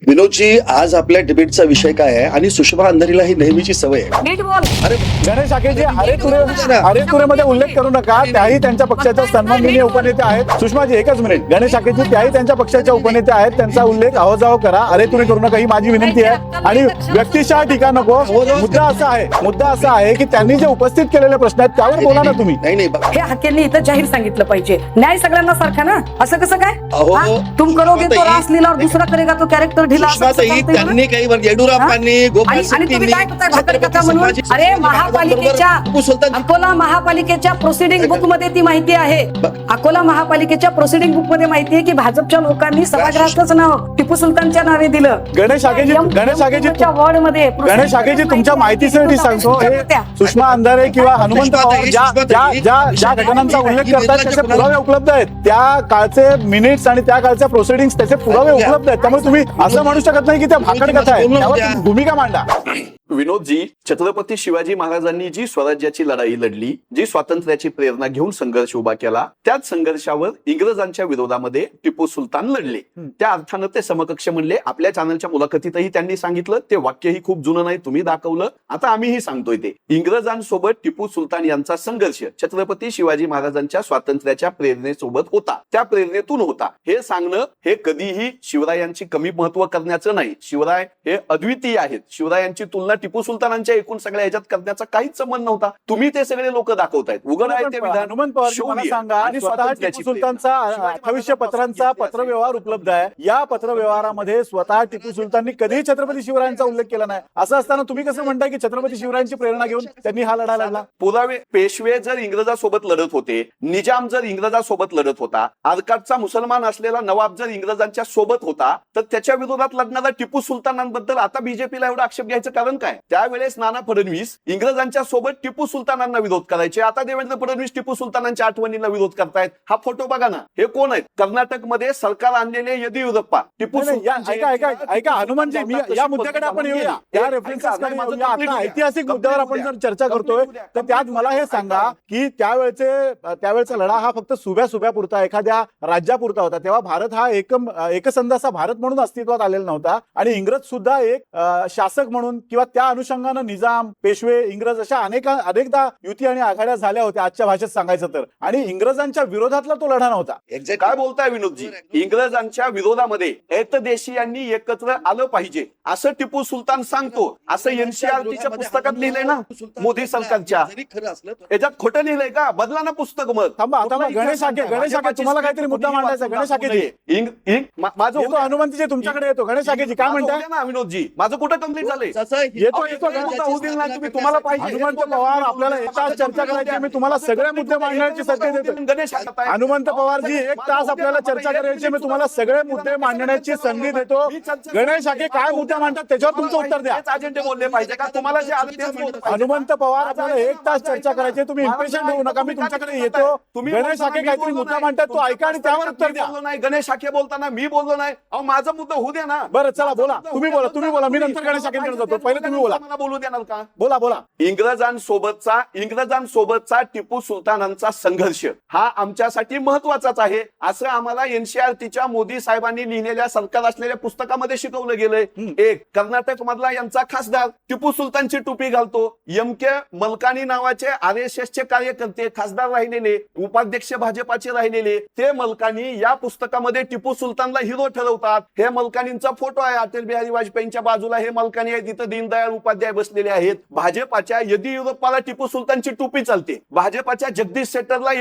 विनोदजी, आज आपल्या डिबेटचा विषय काय आहे आणि सुषमा अंधारीला ही नेहमीची सवय आहे. नीट बोल. अरे गणेश आखेजी अरे तुरेमध्ये उल्लेख करू नका. त्याही त्यांच्या पक्षाच्या सन्माननीय उपनेते आहेत. सुषमाजी एकच मिनिट. गणेश आखेजी त्याही त्यांच्या पक्षाच्या उपनेते आहेत. त्यांचा उल्लेख आवाजाव करा. अरे तुरे करू नका ही माझी विनंती आहे. आणि व्यक्तिशः टीका नको. मुद्दा असा आहे की त्यांनी जे उपस्थित केलेले प्रश्न आहेत त्यावर बोला ना तुम्ही. नाही हे हाकेंनी इथं जाहीर सांगितलं पाहिजे. न्याय सगळ्यांना सारखा ना. असं कसं काय? अहो, हा? तुम करोगे तो रास लीला और दूसरा करेगा तो कॅरेक्टर ढिला. असं कसं सुषमाताई, चालतंय त्यांनी बरं? काही येडुराप्पांनी आणि तुम्ही काय करताय भाकरी कथा म्हणून? अरे महापालिकेच्या अकोला महापालिकेच्या प्रोसिडिंग बुक मध्ये ती माहिती आहे. अकोला महापालिकेच्या प्रोसिडिंग बुक मध्ये माहिती आहे की भाजपच्या लोकांनी सभागृहाचंच नाव टिपू सुलतानच्या नावे दिलं. गणेश आखेजी वॉर्ड मध्ये गणेश आखेजी तुमच्या माहितीसाठी सांगतो. हे सुषमा अंधारे किंवा हनुमंत पवार ज्या घटनांचा उल्लेख करतात त्याचे पुरावे उपलब्ध आहेत. त्या काळचे मिनिट्स आणि त्या काळच्या प्रोसिडिंग त्याचे पुरावे उपलब्ध आहेत. त्यामुळे तुम्ही असं म्हणू शकत नाही की त्या भाकड कथा आहे. त्यावर तुम्ही भूमिका मांडा. विनोदजी, छत्रपती शिवाजी महाराजांनी जी स्वराज्याची लढाई लढली, जी स्वातंत्र्याची प्रेरणा घेऊन संघर्ष उभा केला, त्याच संघर्षावर इंग्रजांच्या विरोधामध्ये टिपू सुलतान लढले. त्या अर्थानं ते समकक्ष म्हणले. आपल्या चॅनलच्या मुलाखतीतही त्यांनी सांगितलं. ते वाक्यही खूप जुनं नाही, तुम्ही दाखवलं. आता आम्हीही सांगतोय ते इंग्रजांसोबत टिपू सुलतान यांचा संघर्ष छत्रपती शिवाजी महाराजांच्या स्वातंत्र्याच्या प्रेरणेसोबत होता, त्या प्रेरणेतून होता. हे सांगणं हे कधीही शिवरायांची कमी महत्व करण्याचं नाही. शिवराय हे अद्वितीय आहेत. शिवरायांची तुलना टिपू सुलतानांच्या एकूण सगळ्या ह्याच्यात करण्याचा काहीच संबंध नव्हता. तुम्ही ते सगळे लोक दाखवतायत. उघड आहे ते विधान. हनुमंत पवार मला सांगा. आणि स्वतः टिपू सुलतानचा 28 पत्रांचा पत्रव्यवहार उपलब्ध आहे. या पत्रव्यवहारामध्ये स्वतः टिपू सुलताननी कधीही छत्रपती शिवरायांचा उल्लेख केला नाही. असं असताना तुम्ही कसं म्हणताय की छत्रपती शिवरायांची प्रेरणा घेऊन त्यांनी हा लढा लढला? पुरावे पेशवे जर इंग्रजासोबत लढत होते, निजाम जर इंग्रजासोबत लढत होता, आरकाटचा मुसलमान असलेला नवाब जर इंग्रजांच्या सोबत होता, तर त्याच्या विरोधात लढणारा टिपू सुलतानांबद्दल आता बीजेपीला एवढा आक्षेप घ्यायचं कारण काय? त्यावेळेस नाना फडणवीस इंग्रजांच्या सोबत टिपू सुलतानांना विरोध करायचे. आता देवेंद्र फडणवीस टिपू सुलतानांच्या आठवणीला विरोध करतायत. हा फोटो बघा ना. हे कोण आहेत? कर्नाटकमध्ये सरकार आणलेले येदियुरप्पा. टिपू ऐका हनुमानजी, मी या मुद्द्याकडे आपण येऊया. त्या रेफरन्सेसकडे येऊया. आता ऐतिहासिक मुद्द्यावर आपण जर चर्चा करतोय तर त्यात मला हे सांगा की त्यावेळेचा लढा हा फक्त सुभ्यापुरता एखाद्या राज्यापुरता होता. तेव्हा भारत हा एकसंध असा भारत म्हणून अस्तित्वात आलेला नव्हता. आणि इंग्रज सुद्धा एक शासक म्हणून किंवा त्या अनुषंगानं निजाम, पेशवे, इंग्रज अशा अनेकदा युती आणि आघाड्या झाल्या होत्या आजच्या भाषेत सांगायचं तर. आणि इंग्रजांच्या विरोधातला तो लढा नव्हता. काय बोलताय विनोदजी? इंग्रजांच्या विरोधामध्ये एकदेशीयांनी एकत्र आलं पाहिजे असं टिपू सुलतान सांगतो. असं एनसीआरटीच्या पुस्तकात लिहिलंय ना मोदी सरकारच्या. याच्यात खोटं लिहिलंय का? बदला ना पुस्तक मग. थांबा गणेश आखे तुम्हाला काहीतरी मुद्दा मांडायचा. गणेश आखेजी माझं हनुमंतजी तुमच्याकडे येतो. गणेश आखेजी काय म्हणताय ना विनोदजी? माझं कुठं कंप्लीट झालंय? येतो तुम्हाला पाहिजे. हनुमंत पवार, आपल्याला एक तास चर्चा करायची. मी तुम्हाला सगळे मुद्दे मांडण्याची संधी देतो. गणेश हनुमंत पवारजी, एक तास आपल्याला चर्चा करायची. मी तुम्हाला सगळे मुद्दे मांडण्याची संधी देतो. गणेश आखे काय मुद्दे मांडतात त्याच्यावर तुमचं उत्तर द्या. अजेंडे बोलले पाहिजे का? तुम्हाला जे आलं तेच बोललं पाहिजे. हनुमंत पवार, आपल्याला एक तास चर्चा करायची. तुम्ही इम्प्रेशन होऊ नका. मी तुमच्याकडे येतो. गणेश आखे काहीतरी मुद्दा मांडतात, तो ऐका आणि त्यावर उत्तर द्या. नाही, गणेश आखे बोलताना मी बोललो नाही. अहो, माझा मुद्दा होऊ द्या ना. बरं चला बोला. तुम्ही बोला. मी नंतर गणेश आखेंकडे जातो. पहिले तुम्ही बोला. मला बोलू देणार का? बोला. इंग्रजांसोबतचा टिपू सुलतानांचा संघर्ष हा आमच्यासाठी महत्वाचाच आहे असं आम्हाला एनसीआरटीच्या मोदी साहेबांनी लिहिलेल्या सरकार असलेल्या पुस्तकामध्ये शिकवलं गेलंय. एक कर्नाटक मधला यांचा खासदार टिपू सुलतानची टोपी घालतो. एम.के. मलकानी नावाचे आरएसएसचे कार्यकर्ते खासदार राहिलेले, उपाध्यक्ष भाजपाचे राहिलेले, ते मलकानी या पुस्तकामध्ये टिपू सुलतानला हिरो ठरवतात. हे मलकानींचा फोटो आहे अटल बिहारी वाजपेयींच्या बाजूला. हे मलकानी आहे, तिथं दीनदयाळ उपाध्याय बसलेले आहेत. भाजपाच्या येदियुरप्पाला टिपू सुलतानची टोपी चालते. भाजपाच्या जगदीश शेट्टरला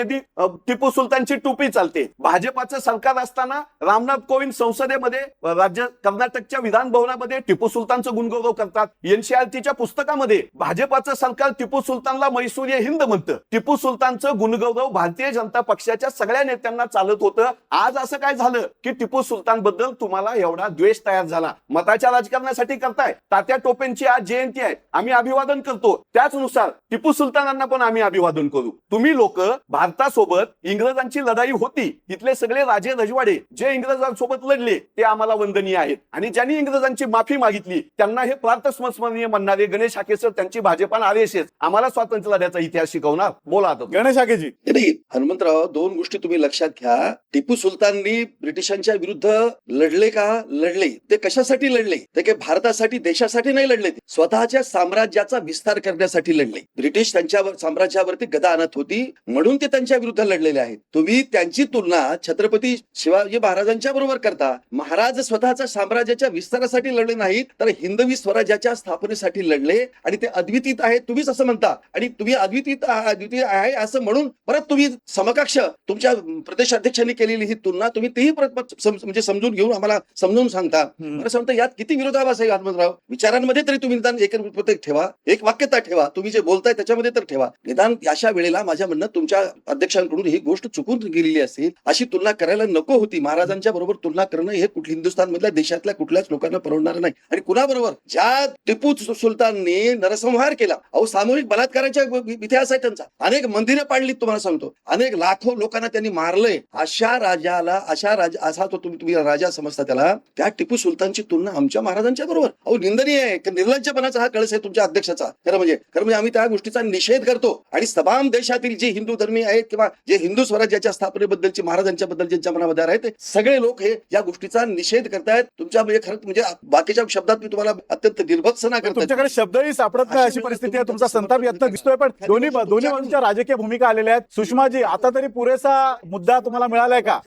टिपू सुलतानची टोपी चालते. भाजपाचं सरकार असताना रामनाथ कोविंद संसदेमध्ये कर्नाटकच्या विधान भवनामध्ये टिपू सुलतानचं गुणगौरव करतात. एनसीआरटीच्या पुस्तकामध्ये भाजपाचं सरकार टिपू सुलतानला मैसूर हिंद म्हणतं. टिपू सुलतानचं गुणगौरव भारतीय जनता पक्षाच्या सगळ्या नेत्यांना चालत होतं. आज असं काय झालं की टिपू सुलतान बद्दल तुम्हाला एवढा द्वेष तयार झाला? मताच्या राजकारणासाठी करताय. तात्या टोपेंची त्यांच्या जयंती आहे आम्ही अभिवादन करतो, त्याचनुसार टिपू सुलतानांना पण आम्ही अभिवादन करू. तुम्ही लोक भारतासोबत इंग्रजांची लढाई होती, तिथले सगळे राजे रजवाडे जे इंग्रजांसोबत लढले ते आम्हाला वंदनीय आहेत, आणि ज्यांनी इंग्रजांची माफी मागितली त्यांना हे प्रातस्मरणीय म्हणणारे गणेश हाकेसर त्यांची भाजप आणि RSS आम्हाला स्वातंत्र्य लढ्याचा इतिहास शिकवणार. बोला आता गणेश हाकेजी. नाही हनुमंतराव, दोन गोष्टी तुम्ही लक्षात घ्या. टिपू सुलताननी ब्रिटिशांच्या विरुद्ध लढले का? लढले. ते कशासाठी लढले? ते काही भारतासाठी देशासाठी नाही लढले, ते स्वतःच्या साम्राज्याचा विस्तार करण्यासाठी लढले. ब्रिटिश त्यांच्यावर साम्राज्यावरती गदा आणत होती म्हणून ते त्यांच्या विरुद्ध लढलेले आहेत. तुम्ही त्यांची तुलना छत्रपती शिवाजी महाराजांच्या बरोबर करता. महाराज स्वतःच्या साम्राज्याच्या विस्तारासाठी लढले नाहीत, तर हिंदवी स्वराज्याच्या स्थापनेसाठी लढले, आणि ते अद्वितीय आहेत तुम्हीच असं म्हणता, आणि तुम्ही अद्वितीय आहे असं म्हणून परत तुम्ही समकक्ष तुमच्या प्रदेश अध्यक्षांनी केलेली ही तुलना तुम्ही तेही परत म्हणजे समजून घेऊन आम्हाला समजून सांगता. मला सांगता यात किती विरोधाभास आहे हनुमंतराव. विचारांमध्ये तरी तुम्ही निदान एक ठेवा, एक वाक्यता ठेवा, तुम्ही जे बोलताय त्याच्यामध्ये तर ठेवा. निदान अशा वेळेला माझ्या म्हणणं तुमच्या अध्यक्षांकडून ही गोष्ट चुकून गेलेली असेल, अशी तुलना करायला नको होती. महाराजांच्या बरोबर तुलना करणं हे हिंदुस्थान मधल्या देशातल्या कुठल्याच लोकांना परवडणार नाही. आणि कुणाबरोबर? ज्या टिपू सुलतानने नरसंहार केला, अहो सामूहिक बलात्काराच्या इतिहास आहे त्यांचा. अनेक मंदिरं पाडलीत तुम्हाला सांगतो, अनेक लाखो लोकांना त्यांनी मारलंय. अशा राजाला असा तो तुम्ही राजा समजता त्याला, त्या टिपू सुलतानची तुलना आमच्या महाराजांच्या बरोबर? अहो निंदनीय आहे. निर्लज्जपणाचा हा कळस आहे तुमच्या अध्यक्षाचा. खरं म्हणजे आम्ही त्या गोष्टीचा निषेध करतो. आणि तमाम देशातील जे हिंदू धर्मी आहेत किंवा जे हिंदू स्वराज्याच्या स्थापनेबद्दलची महाराजांच्या बद्दल ज्यांच्या मनामध्ये आहेत, ते सगळे लोक हे या गोष्टीचा निषेध करतायत. तुमच्या म्हणजे खरं म्हणजे बाकीच्या शब्दात मी तुम्हाला अत्यंत निर्भत्सना करतो. तुमच्याकडे शब्दही सापडत नाही अशी परिस्थिती आहे. तुमचा संताप यातनं दिसतोय. पण दोन्ही बाजूच्या राजकीय भूमिका आलेल्या आहेत. सुषमाजी, आता तरी पुरेसा मुद्दा तुम्हाला मिळालाय का?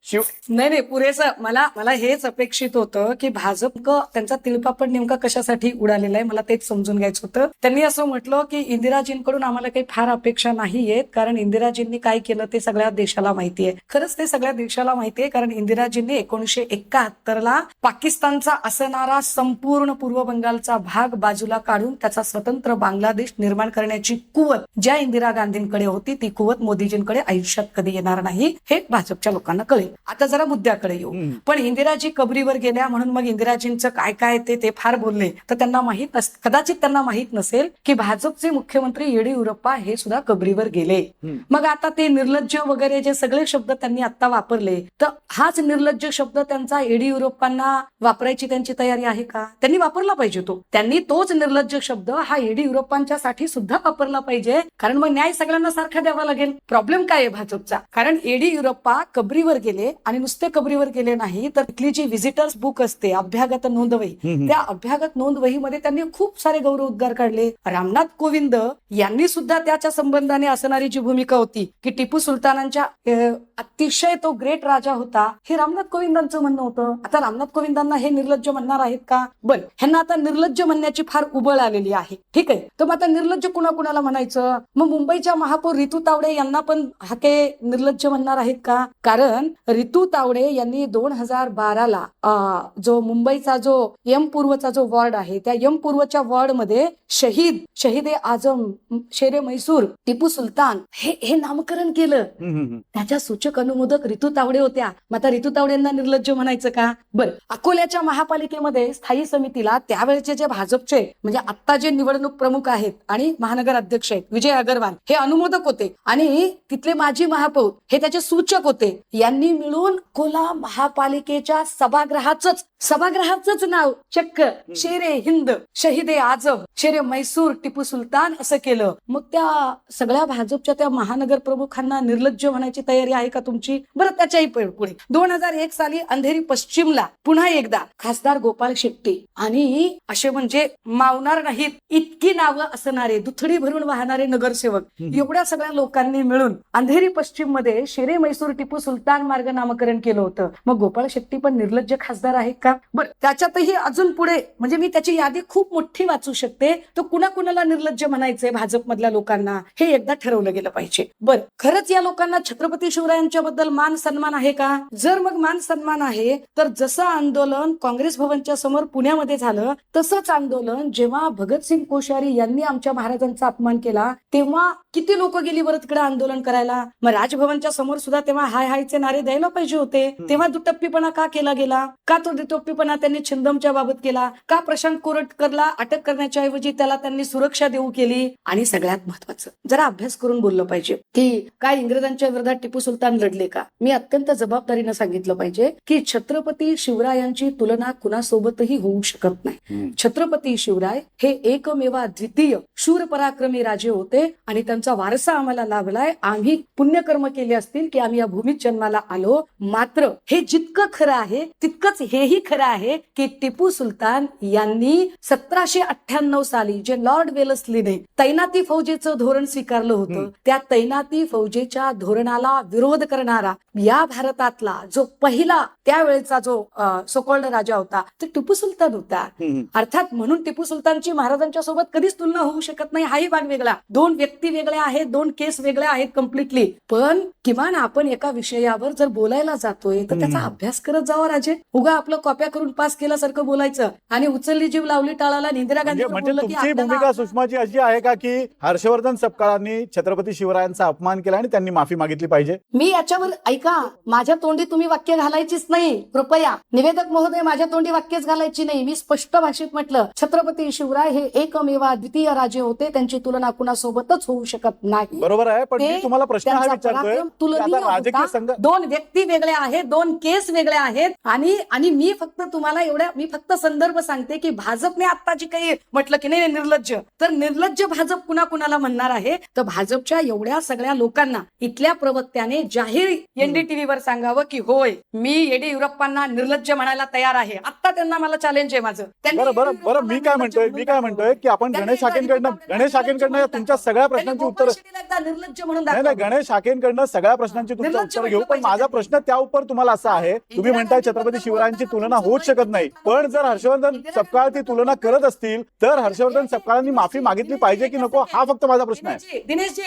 नाही पुरेसं. मला हेच अपेक्षित होतं की भाजप त्यांचा तिळपापड नेमका कशासाठी उडालेला आहे मला तेच समजून घ्यायचं होतं. त्यांनी असं म्हटलं की इंदिराजींकडून आम्हाला काही फार अपेक्षा नाहीयेत, कारण इंदिराजींनी काय केलं ते सगळ्या देशाला माहिती आहे. खरंच ते सगळ्या देशाला माहिती आहे, कारण इंदिराजींनी 1971ला पाकिस्तानचा असणारा संपूर्ण पूर्व बंगालचा भाग बाजूला काढून त्याचा स्वतंत्र बांगलादेश निर्माण करण्याची कुवत ज्या इंदिरा गांधींकडे होती, ती कुवत मोदीजींकडे आयुष्यात कधी येणार नाही हे भाजपच्या लोकांना कळेल. आता जरा मुद्द्याकडे येऊ. पण इंदिराजी कबरीवर गेल्या म्हणून मग इंदिराजींचं काय काय ते फार बोलले, तर त्यांना कदाचित त्यांना माहित नसेल की भाजपचे मुख्यमंत्री येडियुरप्पा हे सुद्धा कबरीवर गेले. मग आता ते निर्लज्ज वगैरे जे सगळे शब्द त्यांनी आता वापरले, तर हाच निर्लज्ज शब्द त्यांचा येडियुरप्पांना वापरायची त्यांची तयारी आहे का? त्यांनी वापरला पाहिजे त्यांनी तोच निर्लज्ज शब्द हा येडियुरप्पांच्या साठी सुद्धा वापरला पाहिजे, कारण मग न्याय सगळ्यांना सारखा द्यावा लागेल. प्रॉब्लेम काय आहे भाजपचा? कारण येडियुरप्पा कबरीवर गेले, आणि नुसते कबरीवर गेले नाही तर तिथली जी व्हिजिटर्स बुक असते, अभ्यागत नोंदवही, त्या अभ्यागत नोंदवहीमध्ये त्यांनी खूप सारे गौरव उद्गार काढले. रामनाथ कोविंद यांनी सुद्धा त्याच्या संबंधाने असणारी जी भूमिका होती की टिपू सुलतानांच्या अतिशय तो ग्रेट राजा होता, हे रामनाथ कोविंदांचं म्हणणं होतं. आता रामनाथ कोविंदांना हे निर्लज्ज म्हणणार आहेत का? बरं, ह्यांना आता निर्लज्ज म्हणण्याची फार उबळ आलेली आहे. ठीक आहे, तर मग आता निर्लज्ज कुणाला म्हणायचं? मग मुंबईच्या महापौर रितू तावडे यांना पण हाके निर्लज्ज म्हणणार आहेत का? कारण रितू तावडे यांनी 2012ला जो मुंबईचा जो यम पूर्वचा जो वॉर्ड आहे, त्या यम पूर्वच्या वॉर्ड मध्ये शहीद आजम शेरे मैसूर टिपू सुलतान हे नामकरण केलं. त्याच्या सूचक अनुमोदक रितू तावडे होत्या. मग आता रितू तावडेंना निर्लज्ज म्हणायचं का? बरं, अकोल्याच्या महापालिकेमध्ये स्थायी समितीला त्यावेळेचे जे भाजपचे म्हणजे आता जे निवडणूक प्रमुख आहेत आणि महानगर अध्यक्ष आहेत विजय अग्रवाल, हे अनुमोदक होते, आणि तिथले माजी महापौर हे त्याचे सूचक होते. यांनी मिळून अकोला महापालिकेच्या सभागृहाचंच नाव चक्क शेरे हिंद शहीद आजम शेरे मैसूर टिपू सुलतान असं केलं. मग त्या सगळ्या भाजपच्या त्या महानगर प्रमुखांना निर्लज्ज म्हणायची तयारी आहे का तुमची? बरं, त्याच्याही पुढे 2001 साली अंधेरी पश्चिमला पुन्हा एकदा खासदार गोपाळ शेट्टी आणि असे म्हणजे मावणार नाहीत इतकी नावं असणारे, दुथडी भरून वाहणारे नगरसेवक, एवढ्या सगळ्या लोकांनी मिळून अंधेरी पश्चिम मध्ये शेरे मैसूर टिपू सुलतान मार्ग नामकरण केलं होतं. मग गोपाळ शेट्टी पण निर्लज्ज खासदार आहेत का? बरं, त्याच्यातही अजून पुढे म्हणजे मी त्याची यादी खूप मोठी वाचू शकते. तो कुणाला निर्लज्ज म्हणायचंय भाजपमधल्या लोकांना हे एकदा ठरवलं गेलं पाहिजे. बरं, खरंच या लोकांना छत्रपती शिवरायांच्या बद्दल मान सन्मान आहे का? जर मग मान सन्मान आहे, तर जसं आंदोलन काँग्रेस भवनच्या समोर पुण्यामध्ये झालं, तसंच आंदोलन जेव्हा भगतसिंग कोश्यारी यांनी आमच्या महाराजांचा अपमान केला तेव्हा किती लोक गेली बरं तिकडे आंदोलन करायला? मग राजभवनच्या समोर सुद्धा तेव्हा हाय हायचे नारे द्यायला पाहिजे होते. तेव्हा दुटप्पीपणा का केला गेला? का तो हट्टगोट्टीपणा त्यांनी छिंदमच्या बाबत केला का? प्रशांत कोरटकरला अटक करण्याच्या ऐवजी त्याला त्यांनी सुरक्षा देऊ केली. आणि सगळ्यात महत्वाचं, जरा अभ्यास करून बोललं पाहिजे की काय इंग्रजांच्या विरोधात टिपू सुलतान लढले का? मी अत्यंत जबाबदारीनं सांगितलं पाहिजे की छत्रपती शिवरायांची तुलना कुणासोबतही होऊ शकत नाही. छत्रपती शिवराय हे एकमेव द्वितीय शूर पराक्रमी राजे होते आणि त्यांचा वारसा आम्हाला लाभलाय. आम्ही पुण्यकर्म केले असतील की आम्ही या भूमीत जन्माला आलो. मात्र हे जितकं खरं आहे तितकंच हेही खरं आहे की टिपू सुलतान यांनी 1798 साली जे लॉर्ड वेलस्लीने तैनाती फौजेचं धोरण स्वीकारलं होतं, त्या तैनाती फौजेच्या धोरणाला विरोध करणारा या भारतातला जो पहिला त्यावेळेचा जो सोकॉल्ड राजा होता तो टिपू सुलतान होता. अर्थात म्हणून टिपू सुलतानची महाराजांच्या सोबत कधीच तुलना होऊ शकत नाही, हाही भाग वेगळा. दोन व्यक्ती वेगळ्या आहेत, दोन केस वेगळ्या आहेत कम्प्लिटली. पण किमान आपण एका विषयावर जर बोलायला जातोय तर त्याचा अभ्यास करत जावा राजे. उगा आपलं कॉप्या करून पास केल्यासारखं बोलायचं आणि उचलली जीव लावली टाळाला. इंदिरा गांधी म्हणजे तुमची भूमिका सुषमाजी अशी आहे का की हर्षवर्धन सपकाळांनी छत्रपती शिवरायांचा अपमान केला आणि त्यांनी माफी मागितली पाहिजे? मी याच्यावर ऐका, माझ्या तोंडी तुम्ही वाक्य घालायचीच नाही कृपया. निवेदक महोदय, माझ्या तोंडी वाक्यच घालायची नाही. मी स्पष्ट भाषेत म्हटलं छत्रपती शिवराय हे एकमेव द्वितीय राजे होते, त्यांची तुलना कुणासोबतच होऊ शकत नाही. बरोबर आहे, पण मी तुम्हाला प्रश्न हा विचारतोय की आता राजकीय संघ दोन व्यक्ती वेगळ्या आहेत, दोन केस वेगळ्या आहेत. आणि मी फक्त तुम्हाला मी फक्त संदर्भ सांगते की भाजपने आता जी काही म्हटलं की नाही निर्लज्ज, तर निर्लज्ज भाजप कुणाला म्हणणार आहे तर भाजपच्या एवढ्या सगळ्या लोकांना इथल्या प्रवक्त्याने जाहीर एनडीटीव्हीवर सांगावं की होय मी येडियुरप्पांना निर्लज्ज म्हणायला तयार आहे. आता त्यांना मला चॅलेंज आहे माझं. बरं मी काय म्हणतोय की आपण गणेश हाकेंकडनं तुमच्या सगळ्या प्रश्नांची उत्तर निर्लज्ज म्हणून नाही गणेश हाकेंकडनं सगळ्या प्रश्नांची तुमचं उत्तर घेऊ. पण माझा प्रश्न त्या उपर तुम्हाला असा आहे, तुम्ही म्हणताय छत्रपती शिवरायांची तुलना होऊच शकत नाही, पण जर हर्षवर्धन सपकाळ ती तुलना करत असतील तर हर्षवर्धन सपकाळांनी माफी मागितली पाहिजे की नको, हा फक्त माझा प्रश्न आहे. दिनेशजी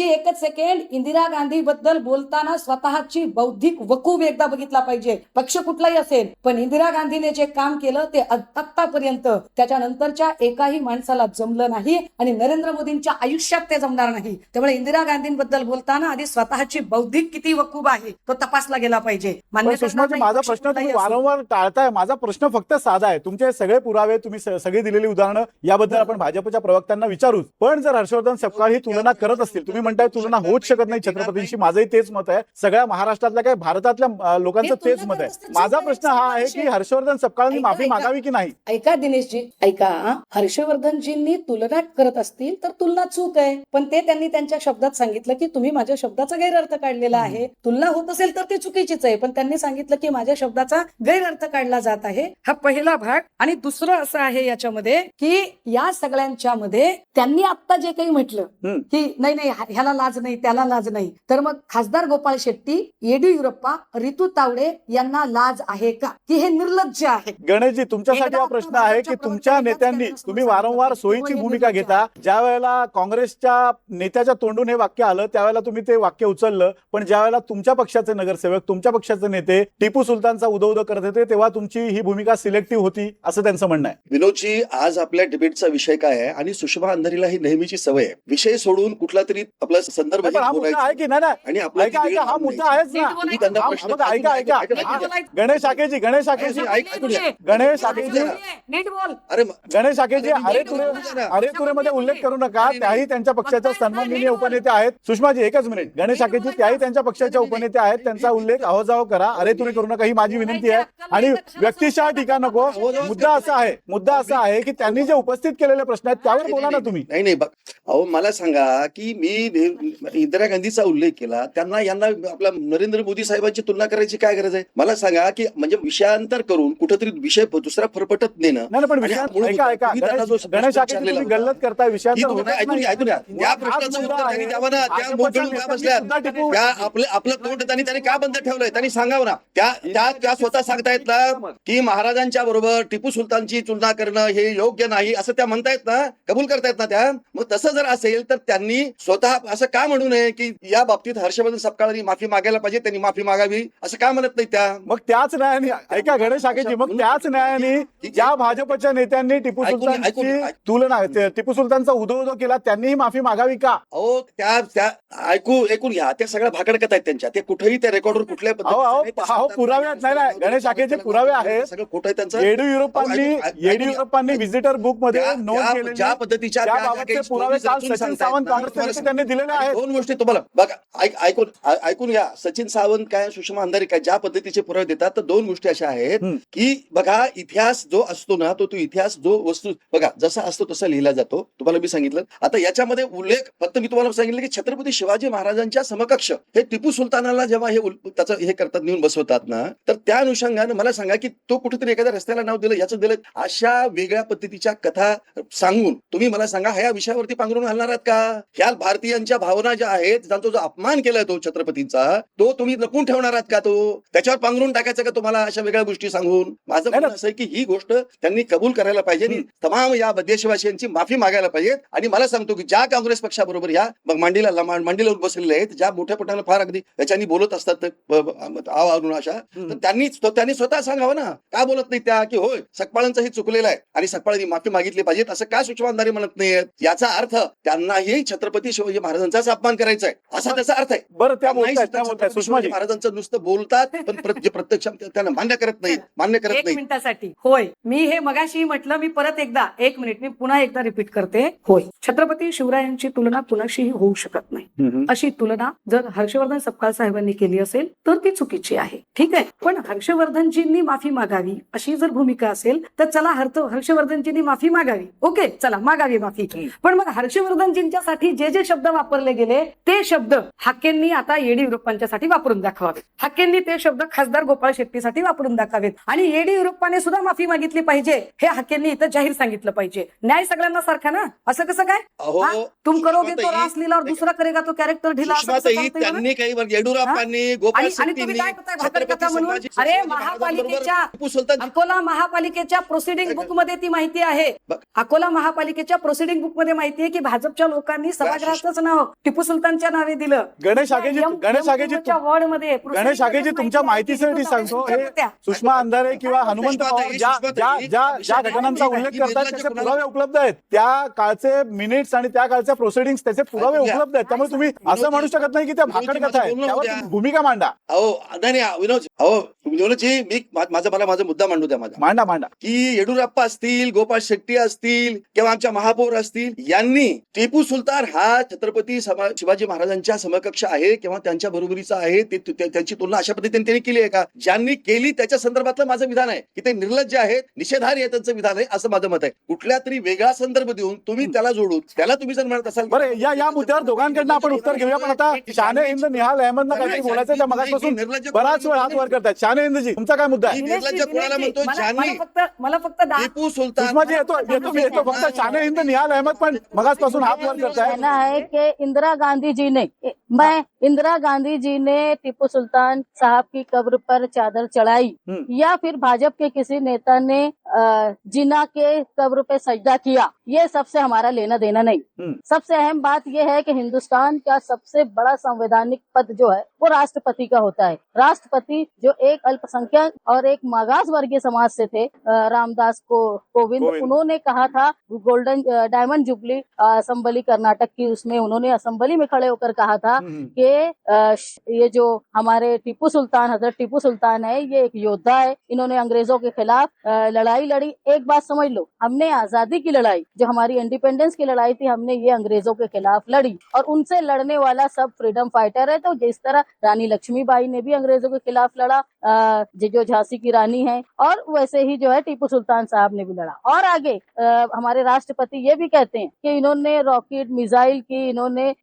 एकच सेकंड. इंदिरा गांधी बद्दल बोलताना स्वतःची बौद्धिक वकूफ एकदा बघितला पाहिजे. पक्ष कुठलाही असेल, पण इंदिरा गांधीने जे काम केलं ते आतापर्यंत त्याच्यानंतरच्या एकाही माणसाला जमलं नाही आणि नरेंद्र मोदींच्या आयुष्यात ते जमणार नाही. त्यामुळे इंदिरा गांधींबद्दल बोलताना आधी स्वतःची बौद्धिक किती वकूफ आहे तो तपासला गेला पाहिजे. सुषमाजी, माझा प्रश्न तुम्ही वारंवार टाळताय. माझा प्रश्न फक्त साधा आहे. तुमचे सगळे पुरावे, तुम्ही सगळी दिलेली उदाहरणं याबद्दल आपण भाजपच्या प्रवक्त्यांना विचारूच. पण जर हर्षवर्धन सपकाळ ही तुलना करत असतील, तुम्ही म्हणताय तुलना होऊच शकत नाही छत्रपतींशी, माझंही तेच मत आहे. सगळ्या महाराष्ट्रातल्या काय भारतातल्या लोकांचं तेच मत आहे. माझा प्रश्न हा आहे की हर्षवर्धन सपकाळांनी माफी मागावी की नाही? ऐका दिनेशजी, ऐका. हर्षवर्धनजींनी तुलना करत असतील तर तुलना चूक आहे, पण ते त्यांनी त्यांच्या शब्दात सांगितलं की तुम्ही माझ्या शब्दाचा गैरअर्थ काढलेला आहे. तुलना होत असेल तर ती चुकीचीच आहे, पण त्यांनी सांगितलं की माझ्या शब्दाचा गैरअर्थ काढला जात आहे. हा पहिला भाग. आणि दुसरं असं आहे याच्यामध्ये की या सगळ्यांच्या मध्ये त्यांनी आता जे काही म्हटलं की नाही ह्याला लाज नाही त्याला लाज नाही, तर मग खासदार गोपाळ शेट्टी, येडियुरप्पा, रितू तावडे यांना लाज आहे का की हे निर्लज्ज आहे? गणेशजी, तुमच्यासाठी हा प्रश्न आहे की तुमच्या नेत्यांनी, तुम्ही वारंवार सोयीची भूमिका घेता. ज्या वेळेला काँग्रेसच्या नेत्याच्या तोंडून हे वाक्य आलं त्यावेळेला तुम्ही ते वाक्य उचललं, पण ज्या वेळेला तुमच्या पक्षाचे नगरसेवक, तुमच्या पक्षाचे नेते टिपू सुलतानचा उदो करत होते तेव्हा तुमची ही भूमिका सिलेक्टिव्ह होती असं त्यांचं म्हणणं आहे. विनोदजी, आज आपल्या डिबेटचा विषय काय आहे आणि सुषमा अंधारीला ही नेहमीची सवय आहे विषय सोडून कुठला तरी आपला संदर्भ हा मुद्दा आहे की नाही? आणि हा मुद्दा आहेच ना. ऐका गणेश हाकेजी अरे तुरे मध्ये उल्लेख करू नका. त्याही त्यांच्या पक्षाच्या सन्माननीय उपनेते आहेत. सुषमाजी, एकच मिनिट. गणेश हाकेजी त्याही त्यांच्या पक्षाच्या उपनेते आहेत, त्यांचा उल्लेख अहोजाव करा, अरे तुरे करू नका, ही माझी विनंती आहे. आणि व्यक्तिशः टीका नको. मुद्दा असा आहे की त्यांनी जे उपस्थित केलेले प्रश्न आहेत त्यावर बोला ना तुम्ही. नाही अहो, मला सांगा की मी इंदिरा गांधीचा उल्लेख केला, त्यांना यांना आपल्या नरेंद्र मोदी साहेबांची तुलना करायची काय गरज आहे? मला सांगा की म्हणजे विषयान्तर करून कुठेतरी विषय दुसरा फरफटत नेणं. नाही पण ऐका गणेश हाकेजी, तुम्ही गल्लत करताय विषयात. त्या प्रश्नाचं उत्तर त्यांनी द्यावं ना. त्या मोठ्या का बसल्यात, त्या आपलं तोंड त्यांनी का बंद ठेवलंय त्यांनी सांगावं ना. त्या स्वतः सांगतायत ना की महाराजांच्या बरोबर टिपू सुलतानची तुलना करणं हे योग्य नाही असं त्या म्हणतायत ना, कबूल करतायत ना त्या. मग तसं जर असेल तर त्यांनी स्वतः असं का म्हणू नये की या बाबतीत हर्षवर्धन सपकाळांनी माफी मागायला पाहिजे, त्यांनी माफी मागावी असं का म्हणत नाही त्या? मग त्याच न्यायाने, ऐका गणेश हाकेजी, मग त्याच न्यायाने ज्या भाजपच्या नेत्यांनी टिपू सुलतानची तुलना टिपू सुलतानचा उदो केला, त्यांनीही माफी मागावी का? अहो त्या ऐकून घ्या, त्या सगळ्या भाकडकत आहेत त्यांच्या, ते कुठेही त्या रेकॉर्डवर कुठल्या पुरावे आहेत. नाही गणेश शाखेचे पुरावे आहेत. सगळं खोटं आहे त्यांचं. येडियुरप्पांनी व्हिजिटर बुक मध्ये नोंद केलेले ज्या पद्धतीच्या पुरावे काल सचिन सावंत काँग्रेसचे त्यांनी दिलेले आहेत. दोन गोष्टी तुम्हाला बघा, ऐकून घ्या. सचिन सावंत काय, सुषमा अंधारे काय, ज्या पद्धतीचे पुरावे देतात, तर दोन गोष्टी अशा आहेत की बघा, इतिहास जो असतो ना, तो इतिहास जो वस्तू बघा जसा असतो तसा लिहिला जातो. तुम्हाला मी सांगितलं. आता याच्यामध्ये उल्लेख फक्त मी तुम्हाला सांगितलं की छत्रपती शिवाजी महाराजांच्या समकक्ष हे टिपू सुलतानाला जेव्हा त्याचं हे करतात, नेऊन बसवतात ना, तर त्या अनुषंगाने मला सांगा की तो कुठेतरी एखाद्या रस्त्याला नाव दिलं, याचं दिलं, अशा वेगळ्या पद्धतीच्या कथा सांगून तुम्ही मला सांगा ह्या विषयावरती पांघरून घालणार आहात का? ह्या भारतीयांच्या भावना ज्या आहेत, त्यांचा जो अपमान केलाय तो छत्रपतींचा, तो तुम्ही लपून ठेवणार आहात का? तो त्याच्यावर पांघरून टाकायचं का तुम्हाला अशा वेगळ्या गोष्टी सांगून? माझं म्हणणं असं आहे की ही गोष्ट त्यांनी कबूल करायला पाहिजे आणि तमाम या देशवासियांची माफी मागायला पाहिजे. आणि मला सांगतो की ज्या काँग्रेस पक्षाबरोबर या मांडीला बसलेले आहेत, ज्या मोठ्या पटाने फार अगदी याच्यानी बोलत असतात आणून अशा, तर त्यांनी स्वतः सांगावं ना, का बोलत नाही त्या की होय सकपाळांचं हे चुकलेलं आहे आणि सकपाळांनी माफी मागितली पाहिजे, असं का सुषमा अंधारे म्हणत नाहीयेत? याचा अर्थ त्यांनाही छत्रपती शिवाजी महाराजांचाच अपमान करायचा आहे असा त्याचा अर्थ आहे. बरं, त्या शिवाजी महाराजांचं नुसतं बोलतात पण प्रत्यक्ष त्यांना मान्य करत नाही. एक मिनिटासाठी होय, मी हे मगाशी म्हटलं, मी परत एकदा 1 मिनिट मी पुन्हा एकदा रिपीट करते. होय, छत्रपती शिवरायांची तुलना कुणाशीही होऊ शकत नाही. अशी तुलना जर हर्षवर्धन सपकाळ साहेबांनी केली असेल तर ती चुकीची आहे. ठीक आहे, पण हर्षवर्धनजींनी माफी मागावी अशी जर भूमिका असेल तर चला हर्षवर्धनजींनी माफी मागावी. ओके, चला मागावी माफी. पण मग हर्षवर्धनजींच्यासाठी जे शब्द वापरले गेले ते शब्द हाकेंनी आता येडियुरप्पांच्यासाठी वापरून दाखवावे. हाकेंनी ते शब्द खासदार गोपाळ शेट्टीसाठी वापरून दाखवावेत आणि येडियुरप्पाने सुद्धा माफी मागितली पाहिजे हे हाकेंनी इथं जाहीर सांगितलं पाहिजे. न्याय सगळ्यांना सारखा ना, असं कसं काय? तुम करोगे तो रास लीला और दुसरा करेगा तो कॅरेक्टर ढिला. त्यांनी काही येडियुरप्पांनी गोपाळ शेट्टींनी अरे महापालिकेच्या अकोला महापालिकेच्या प्रोसिडिंग बुक मध्ये ती माहिती आहे. अकोला महापालिकेच्या प्रोसिडिंग बुक मध्ये माहिती आहे की भाजपच्या लोकांनी सभागृहाचंच नाव टिपू सुलतानच्या नावे दिलं. गणेश आगेजी तुमच्या माहितीसाठी सांगतो, हे सुषमा अंधारे किंवा हनुमंत पवार ज्या घटनांचा उल्लेख करतात त्याचे पुरावे उपलब्ध आहेत. त्या काळचे मिनिट्स आणि त्या काळच्या प्रोसिडिंग्स त्याचे पुरावे उपलब्ध आहेत. त्यामुळे तुम्ही असं म्हणू शकत नाही की त्या भाकड कथा आहे. त्यावर भूमिका मांडा. विनोदजी, मी माझा मुद्दा मांडू द्या. मांडा की येडियुरप्पा असतील, गोपाळ शेट्टी असतील किंवा आमच्या महापौर असतील, यांनी टिपू सुलतान हा छत्रपती शिवाजी महाराजांच्या समकक्ष आहे किंवा त्यांच्या बरोबरीचा आहे, त्यांची तुलना अशा पद्धतीने त्यांनी केली आहे का? ज्यांनी केली त्याच्या संदर्भातलं माझं विधान आहे की ते निर्लज्ज आहेत, निषेधार्ह आहे त्यांचं विधान आहे, असं माझं मत आहे. कुठल्या तरी वेगळा संदर्भ देऊन तुम्ही त्याला जोडून त्याला तुम्ही जर म्हणत असाल. बरं, या मुद्द्यावर दोघांकडनं आपण उत्तर घेऊया. पण आता शाने हिंद निहाल अहमदला काहीतरी बोलायचं, त्या मगापासून बराच वेळ हात वर करतात. शाने हिंदजी, तुमचा काय मुद्दा आहे? निर्लज्ज कोणाला म्हणतो? मला फक्त टिपू सुलतान येतो फक्त शाने हिंद निहाल अहमद पण मगासपासून हात वर करताय. कहना है कि इंदिरा गांधी जी ने टिपू सुल्तान साहब की कब्र पर चादर चढ़ाई या फिर भाजपा के किसी नेता ने जिन्ना के कब्र पे सजदा किया, ये सबसे हमारा लेना देना नहीं. सबसे अहम बात यह है कि हिंदुस्तान का सबसे बड़ा संवैधानिक पद जो है वो राष्ट्रपति का होता है. राष्ट्रपति जो एक अल्पसंख्यक और एक मागास वर्गीय समाज से थे, रामदास कोविंद, उन्होंने कहा था golden diamond jubilee assembly Karnataka की, उसमें उन्होंने असेंबली में खड़े होकर कहा था कि ये जो हमारे टिपू सुल्तान, हजरत टिपू सुल्तान है, ये एक योद्धा है, इन्होंने अंग्रेजों के खिलाफ लड़ाई लड़ी. एक बात समझ लो, हमने आजादी की लड़ाई, जो हमारी इंडिपेंडेंस की लड़ाई थी, हमने ये अंग्रेजों के खिलाफ लड़ी और उनसे लड़ने वाला सब फ्रीडम फाइटर है. तो जिस तरह रानी लक्ष्मीबाई ने भी अंग्रेजों के खिलाफ लड़ा, जो झांसी की रानी है, और वैसे ही जो है टिपू सुल्तान साहब ने भी लड़ा. और आगे हमारे राष्ट्रपति ये भी कहते हैं कि इन्होंने रॉकेट मिसाइल की, इन्होंने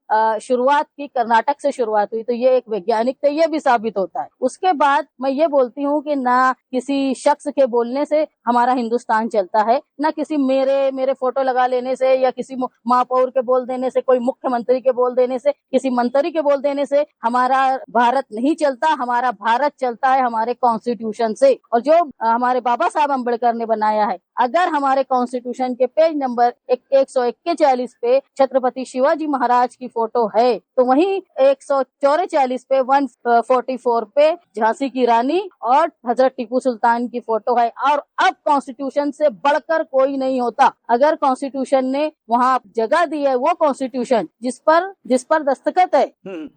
शुरुआत की, कर्नाटक से शुरुआत हुई, तो ये एक वैज्ञानिक थे, ये भी साबित होता है. उसके बाद मैं ये बोलती हूँ कि ना किसी शख्स के बोलने से हमारा हिंदुस्तान चलता है, ना किसी मेरे फोटो लगा लेने से या किसी महापौर के बोल देने से, कोई मुख्यमंत्री के बोल देने से, किसी मंत्री के बोल देने से हमारा भारत नहीं चलता. हमारा भारत चलता है हमारे कॉन्स्टिट्यूशन से, और जो हमारे बाबा साहब अम्बेडकर ने बनाया है अगर हमारे कॉन्स्टिट्यूशन के पेज नंबर 141 पे छत्रपति शिवाजी महाराज की फोटो है, तो वहीं 144 पे 144 पे झांसी की रानी और हजरत टीपू सुल्तान की फोटो है। और अब कॉन्स्टिट्यूशन से बढ़कर कोई नहीं होता। अगर कॉन्स्टिट्यूशन ने वहाँ जगह दी है, वो कॉन्स्टिट्यूशन जिस पर दस्तखत है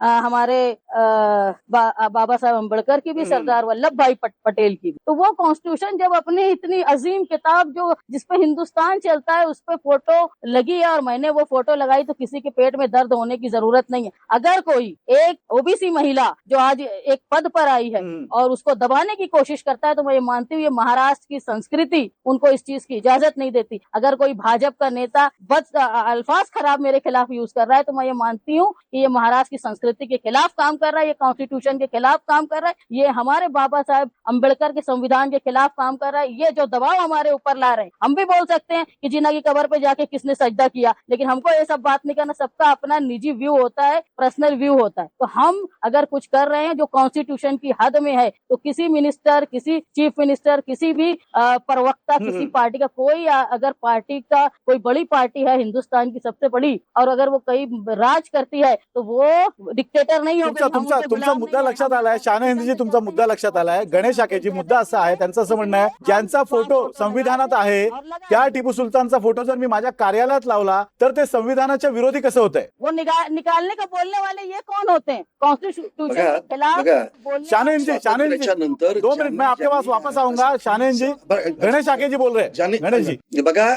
हमारे बाबा साहब अम्बेडकर की भी, सरदार वल्लभ भाई पटेल की भी, तो वो कॉन्स्टिट्यूशन जब अपनी इतनी अजीम किताब जो जिसपे हिंदुस्तान चलता है उस पे फोटो लगी है और मैंने वो फोटो लगाई, तो किसी के पेट में दर्द होने की जरूरत नहीं है। अगर कोई एक ओबीसी महिला जो आज एक पद पर आई है और उसको दबाने की कोशिश करता है, तो मैं ये मानती हूँ ये महाराष्ट्र की संस्कृति उनको इस चीज की इजाजत नहीं देती। अगर कोई भाजपा का नेता बद अल्फाज खराब मेरे खिलाफ यूज कर रहा है, तो मैं ये मानती हूँ कि ये महाराष्ट्र की संस्कृति के खिलाफ काम कर रहा है, ये कॉन्स्टिट्यूशन के खिलाफ काम कर रहा है, ये हमारे बाबा साहब अम्बेडकर के संविधान के खिलाफ काम कर रहा है। ये जो दबाव हमारे ऊपर ला रहे हैं, हम भी बोल सकते हैं कि जिन्ना की कबर पे जाके किसने सजदा किया, लेकिन हमको ये सब बात नहीं करना। सबका अपना निजी व्यू होता है, पर्सनल व्यू होता है। तो हम अगर कुछ कर रहे हैं जो कॉन्स्टिट्यूशन की हद में है, तो किसी मिनिस्टर, किसी चीफ मिनिस्टर, किसी भी प्रवक्ता, किसी पार्टी का कोई, अगर पार्टी का कोई बड़ी पार्टी है हिंदुस्तान की सबसे बड़ी, और अगर वो कहीं राज करती है, तो वो डिक्टेटर नहीं होगा। तुमचा मुद्दा लक्षात आलाय शहाणे हिंदूजी, तुमचा मुद्दा लक्षात आलाय. गणेश शाखेची मुद्दा असा आहे, त्यांचं असं म्हणणं आहे ज्यांचा फोटो संविधानात आहे त्या टिपू सुलतानचा फोटो जर मी माझ्या कार्यालयात लावला तर ते संविधानाच्या विरोधी कसं होतंय? वो निकालने का बोलने वाले ये कौन होते हैं? कॉन्स्टिट्यूशन के खिलाफ शाहने जी 2 मिनट मैं आपके पास वापस आऊंगा. शाहने जी, गणेश शाखे जी बोल रहे. गणेश जी बघा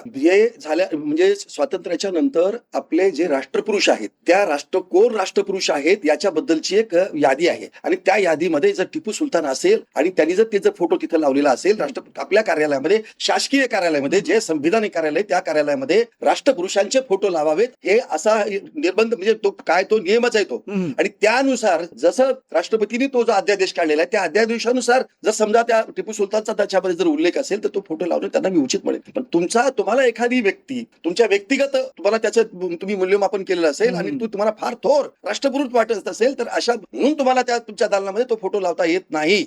हे झाल्या म्हणजे स्वातंत्र्याच्या नंतर आपले जे राष्ट्रपुरुष आहेत, त्या कोण राष्ट्रपुरुष आहेत याच्याबद्दलची एक यादी आहे आणि त्या यादीमध्ये जर टिपू सुलतान असेल आणि त्यांनी जर त्याचा फोटो तिथे लावलेला असेल, आपल्या कार्यालयामध्ये, शासकीय कार्यालयामध्ये, जे संविधानिक कार्यालय त्या कार्यालयामध्ये राष्ट्रपुरुषांचे फोटो लावावेत, हे असा निर्बंध म्हणजे तो नियमच आहे तो. आणि त्यानुसार जसं राष्ट्रपतींनी तो जो अध्यादेश काढलेला आहे, त्या अध्यादेशानुसार जर समजा त्या टिपू सुलतानचा त्याच्यामध्ये जर उल्लेख असेल तर तो फोटो लावणं त्यांना मी उचित म्हणेन. पण तुम्हाला एखादी व्यक्ती तुमच्या व्यक्तिगत तुम्हाला त्याचं तुम्ही मूल्यमापन केलेलं असेल आणि तुम्हाला फार थोर राष्ट्रपुरुष वाटत असेल, तर अशा म्हणून तुम्हाला त्या तुमच्या दालनामध्ये तो फोटो लावता येत नाही.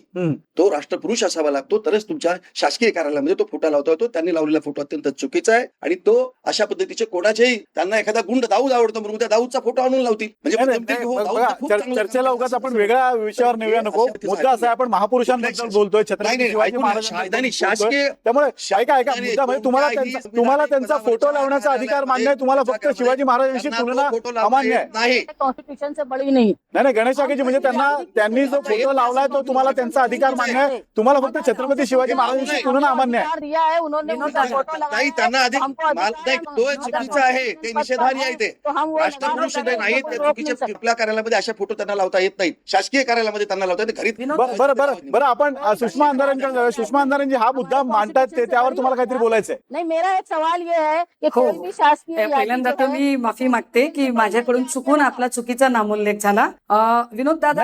तो राष्ट्रपुरुष असावा लागतो, तरच तुमच्या शासकीय कार्यालयामध्ये तो फोटो लावता येतो. त्यांनी लावलेला फोटो अत्यंत चुकीचा आहे आणि तो अशा पद्धतीचे कोणाचेही, त्यांना एखादा गुंड दाऊद आवडतो म्हणून त्या दाऊदचा फोटो आणून लावतील. म्हणजे चर्चेला उगाच आपण वेगळ्या विषयावर नेऊया नको. मुद्दा असा आहे आपण महापुरुषांबद्दल बोलतोय, छत्रपती शिवाजी महाराजांबद्दल शासकीय. त्यामुळे ऐका मुद्दा म्हणजे तुम्हाला त्यांचा फोटो लावण्याचा अधिकार मान्य आहे, तुम्हाला फक्त शिवाजी महाराजांशी तुलना अमान्य आहे. कॉन्स्टिट्यूशन से बड़ी नहीं. नाही गणेश शाखेजी, म्हणजे त्यांनी जो फोटो लावलाय तो तुम्हाला त्यांचा अधिकार मान्य आहे, तुम्हाला फक्त छत्रपती शिवाजी महाराजांशी तुलना अमान्य आहे. दिया है उन्होंने त्यांना अधिक तो चुकीचा आहे, ते निषेधार्ह आहे. ते राष्ट्रपुरुष नाही, ते चुकीचे आपल्या कार्यालयामध्ये अशा फोटो त्यांना लावता येत नाहीत. शासकीय कार्यालयामध्ये त्यांना लावता येते. घरी बरं आपण सुषमा अंधारेंकडे. सुषमा अंधारेंजी हा मुद्दा मांडतात, त्यावर तुम्हाला काहीतरी बोलायचंय? नाही, मेरा एक सवाल ये है की कोई भी शासकीय, पहिल्यांदा तर मी माफी मागते की माझ्याकडून चुकून आपला चुकीचा नामोल्लेख झाला. विनोद दादा,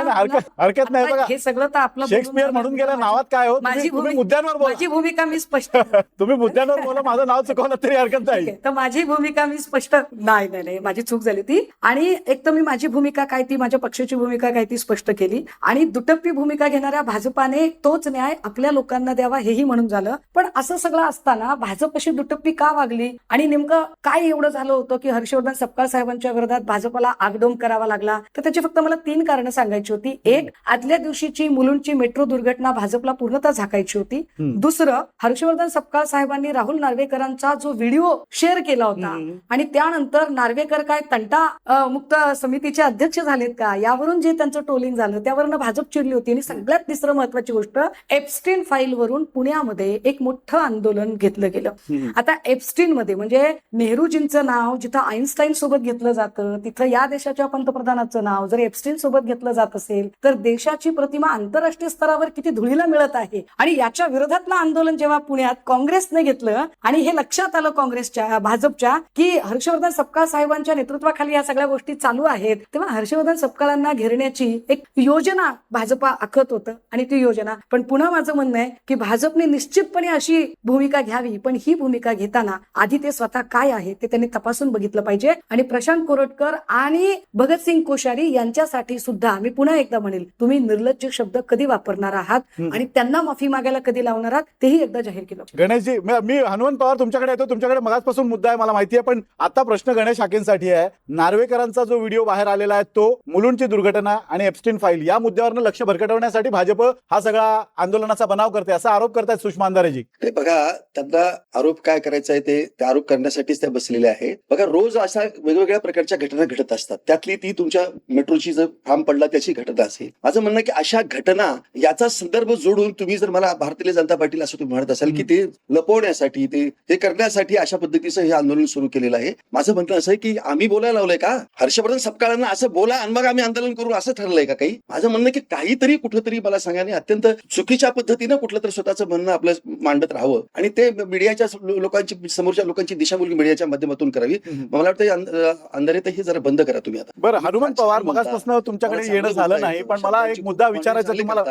हरकत नाही. बघा, हे सगळं तर आपलं शेक्सपियर म्हणून गेल्या नावात काय हो, तुम्ही मुद्द्यांवर बोला. माझी भूमिका मी स्पष्ट तुम्ही मुद्द्यांवर बोला, माझं नाव चुकवलं तरी हरकत नाही. तर माझी भूमिका मी स्पष्ट नाही माझी चूक झाली ती. आणि एक तर मी माझी भूमिका काय ती, माझ्या पक्षाची भूमिका काय ती स्पष्ट केली. आणि दुटप्पी भूमिका घेणाऱ्या भाजपाने तोच न्याय आपल्या लोकांना द्यावा हेही म्हणून झालं. पण असं सगळं असताना भाजप अशी दुटप्पी का वागली आणि नेमकं काय एवढं झालं होतं की हर्षवर्धन सपकाळ साहेबांच्या विरोधात भाजपला आगडोम करावा लागला? तर त्याची फक्त मला 3 कारणं सांगायची होती. एक, आदल्या दिवशीची मुलुंडची मेट्रो दुर्घटना भाजपला पूर्णतः झाकायची होती. दुसरं, हर्षवर्धन सपकाळ साहेबांनी राहुल नार्वेकरांचा जो व्हिडिओ शेअर केला होता आणि त्यानंतर नार्वेकर काय तंटा मुक्त समितीचे अध्यक्ष झालेत का, यावरून जे त्यांचं ट्रोलिंग झालं त्यावरून भाजप चिडली होती. आणि सगळ्यात तिसरं महत्वाची गोष्ट, एप्स्टीन फाईल वरून पुण्यामध्ये एक मोठं आंदोलन घेतलं गेलं. आता एप्स्टीन मध्ये म्हणजे नेहरूजींचं नाव जिथं आईन्स्टाईन सोबत घेतलं जातं, तिथं या देशाच्या पंतप्रधानाचं नाव जर एप्स्टीन सोबत घेतलं जात असेल तर देशाची प्रतिमा आंतरराष्ट्रीय स्तरावर किती धुळीला मिळत आहे. आणि याच्या विरोधातलं आंदोलन जेव्हा पुण्यात काँग्रेसने घेतलं आणि हे लक्षात आलं काँग्रेसच्या, भाजपच्या, की हर्षवर्धन सपकाळ साहेबांच्या नेतृत्वाखाली या सगळ्या गोष्टी चालू आहेत, तेव्हा हर्षवर्धन सपकाळांना घेरण्याची एक योजना भाजपा आखत होतं. आणि ती योजना, पण पुन्हा माझं म्हणणं आहे की भाजपने निश्चितपणे अशी भूमिका घ्यावी, पण ही भूमिका घेताना आधी ते स्वतः काय आहे ते त्यांनी तपासून बघितलं पाहिजे. आणि प्रशांत कोरटकर आणि भगतसिंग कोश्यारी यांच्यासाठी सुद्धा मी पुन्हा एकदा म्हणेल, तुम्ही निर्लज्ज शब्द कधी वापरणार आहात आणि त्यांना माफी मागायला कधी लावणार आहात तेही एकदा जाहीर केलं. गणेशजी मी हनुमंत पवार तुमच्याकडे येतो. तुमच्याकडे मगाचपासून मुद्दा आहे मला माहिती आहे, पण आता प्रश्न गणेश हाकेंसाठी आहे. नार्वेकरांचा जो व्हिडिओ बाहेर आलेला आहे तो मुलुंडची दुर्घटना आणि एप्स्टीन फाईल या मुद्द्यावरनं लक्ष भरकटवण्यासाठी भाजप हा सगळा आंदोलनाचा बनाव करते असा आरोप करतायत सुषमा अंधारेजी. ते बघा, त्यांना आरोप काय करायचा आहे ते आरोप करण्यासाठीच त्या बसलेले आहे. बघा, रोज अशा वेगवेगळ्या प्रकारच्या घटना घडत असतात. त्यातली ती तुमच्या मेट्रोची जर फार्म पडला त्याची घटना असेल. माझं म्हणणं की अशा घटना याचा संदर्भ जोडून तुम्ही जर मला भारतीय जनता पार्टीला असं तुम्ही म्हणत असाल की ते लपवण्यासाठी ते करण्यासाठी अशा पद्धतीचं हे आंदोलन सुरू केलेलं आहे. माझं म्हणणं असं आहे की आम्ही बोलायला लावलंय का? हर्षवर्धन सपकाळांना असं बोला आणि मग आम्ही आंदोलन करू असं ठरलंय का काही? माझं म्हणणं की काहीतरी कुठंतरी मला सांगा, अत्यंत चुकीच्या पद्धतीनं कुठलं तर स्वतःचं म्हणणं आपलं मांडत राहावं आणि ते मीडियाच्या लोकांची, समोरच्या लोकांची दिशाभूल मीडियाच्या माध्यमातून करावी. मला वाटतं अंधारे हे जरा बंद करा तुम्ही आता. बरं, हनुमंत पवार मगाचपासून तुमच्याकडे येणं झालं नाही, पण मला एक मुद्दा विचारायचा तुम्हाला.